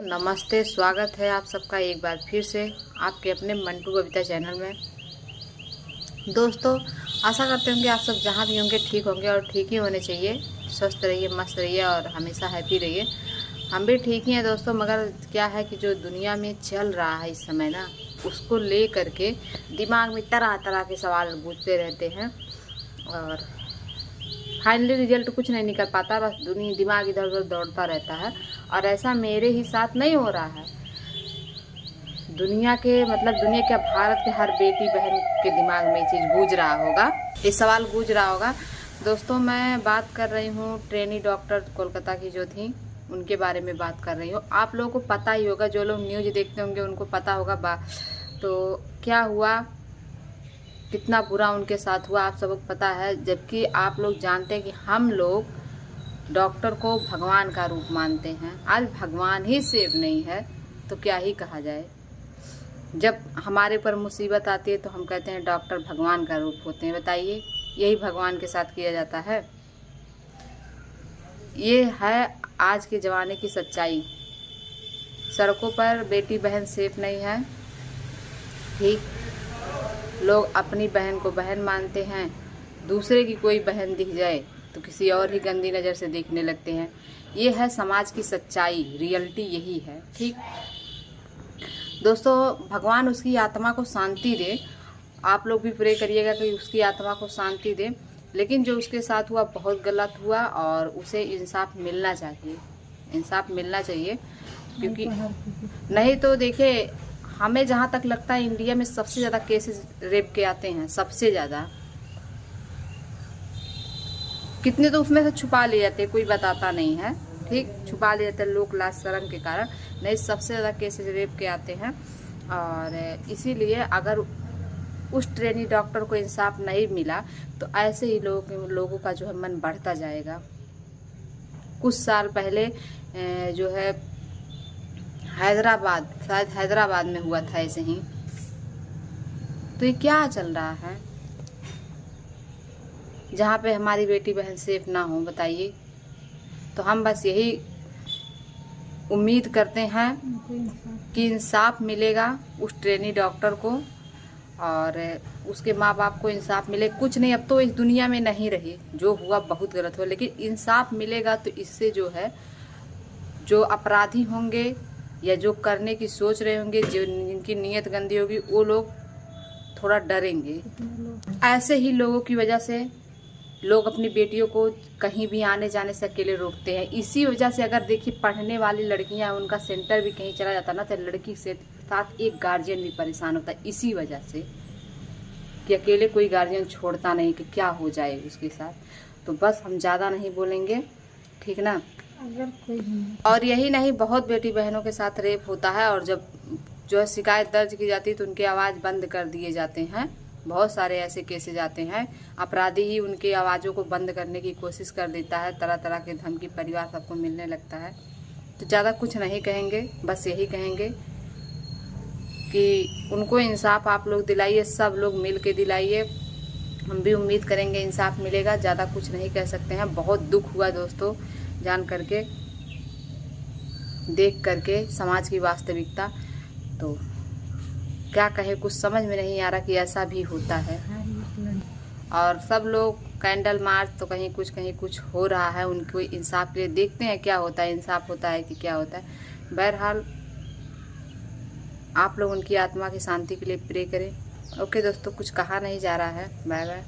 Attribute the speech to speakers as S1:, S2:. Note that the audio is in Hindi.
S1: नमस्ते, स्वागत है आप सबका एक बार फिर से आपके अपने मंटू बबीता चैनल में। दोस्तों, आशा करते होंगे आप सब जहाँ भी होंगे ठीक होंगे और ठीक ही होने चाहिए। स्वस्थ रहिए, मस्त रहिए और हमेशा हैप्पी रहिए। हम भी ठीक ही हैं दोस्तों, मगर क्या है कि जो दुनिया में चल रहा है इस समय ना, उसको ले करके दिमाग में तरह तरह के सवाल गूंजते रहते हैं और फाइनली रिजल्ट कुछ नहीं निकल पाता। बस दिमाग इधर उधर दौड़ता रहता है और ऐसा मेरे ही साथ नहीं हो रहा है। दुनिया क्या, भारत के हर बेटी बहन के दिमाग में ये चीज़ गूंज रहा होगा, ये सवाल गूंज रहा होगा। दोस्तों, मैं बात कर रही हूँ ट्रेनी डॉक्टर कोलकाता की जो थी, उनके बारे में बात कर रही हूँ। आप लोगों को पता ही होगा, जो लोग न्यूज़ देखते होंगे उनको पता होगा तो क्या हुआ, कितना बुरा उनके साथ हुआ, आप सबको पता है। जबकि आप लोग जानते हैं कि हम लोग डॉक्टर को भगवान का रूप मानते हैं। आज भगवान ही सेव नहीं है तो क्या ही कहा जाए। जब हमारे पर मुसीबत आती है तो हम कहते हैं डॉक्टर भगवान का रूप होते हैं। बताइए, यही भगवान के साथ किया जाता है। ये है आज के ज़माने की सच्चाई। सड़कों पर बेटी बहन सेफ नहीं है। ठीक, लोग अपनी बहन को बहन मानते हैं, दूसरे की कोई बहन दिख जाए तो किसी और ही गंदी नज़र से देखने लगते हैं। ये है समाज की सच्चाई, रियलिटी यही है। ठीक दोस्तों, भगवान उसकी आत्मा को शांति दे। आप लोग भी प्रे करिएगा कि उसकी आत्मा को शांति दे। लेकिन जो उसके साथ हुआ बहुत गलत हुआ और उसे इंसाफ मिलना चाहिए, इंसाफ मिलना चाहिए। क्योंकि नहीं तो देखिए, हमें जहाँ तक लगता है इंडिया में सबसे ज़्यादा केसेस रेप के आते हैं, सबसे ज़्यादा। कितने तो उसमें से छुपा ले जाते हैं, कोई बताता नहीं है। ठीक, छुपा ले जाते हैं लोग लाज शर्म के कारण। नहीं, सबसे ज़्यादा केसेस रेप के आते हैं। और इसीलिए अगर उस ट्रेनी डॉक्टर को इंसाफ नहीं मिला तो ऐसे ही लोगों का जो है मन बढ़ता जाएगा। कुछ साल पहले जो है हैदराबाद, शायद हैदराबाद में हुआ था ऐसे ही। तो ये क्या चल रहा है जहाँ पे हमारी बेटी बहन सेफ ना हो, बताइए। तो हम बस यही उम्मीद करते हैं कि इंसाफ मिलेगा उस ट्रेनी डॉक्टर को और उसके माँ बाप को इंसाफ मिले। कुछ नहीं, अब तो इस दुनिया में नहीं रही, जो हुआ बहुत गलत हुआ, लेकिन इंसाफ मिलेगा तो इससे जो है, जो अपराधी होंगे या जो करने की सोच रहे होंगे, जो जिनकी नीयत गंदी होगी, वो लोग थोड़ा डरेंगे। ऐसे ही लोगों की वजह से लोग अपनी बेटियों को कहीं भी आने जाने से अकेले रोकते हैं। इसी वजह से अगर देखिए, पढ़ने वाली लड़कियां हैं, उनका सेंटर भी कहीं चला जाता ना, तो लड़की से साथ एक गार्जियन भी परेशान होता है, इसी वजह से कि अकेले कोई गार्जियन छोड़ता नहीं कि क्या हो जाए उसके साथ। तो बस हम ज़्यादा नहीं बोलेंगे, ठीक ना। और यही नहीं, बहुत बेटी बहनों के साथ रेप होता है और जब जो है शिकायत दर्ज की जाती है तो उनकी आवाज़ बंद कर दिए जाते हैं। बहुत सारे ऐसे केसेज आते हैं, अपराधी ही उनकी आवाज़ों को बंद करने की कोशिश कर देता है। तरह तरह के धमकी परिवार सबको मिलने लगता है। तो ज़्यादा कुछ नहीं कहेंगे, बस यही कहेंगे कि उनको इंसाफ आप लोग दिलाइए, सब लोग मिल के दिलाइए। हम भी उम्मीद करेंगे इंसाफ मिलेगा। ज़्यादा कुछ नहीं कह सकते हैं। बहुत दुख हुआ दोस्तों, जान करके, देख करके समाज की वास्तविकता। तो क्या कहे, कुछ समझ में नहीं आ रहा कि ऐसा भी होता है। और सब लोग कैंडल मार्च, तो कहीं कुछ हो रहा है उनको इंसाफ के लिए। देखते हैं क्या होता है, इंसाफ होता है कि क्या होता है। बहरहाल आप लोग उनकी आत्मा की शांति के लिए प्रे करें। ओके दोस्तों, कुछ कहा नहीं जा रहा है। Bye bye.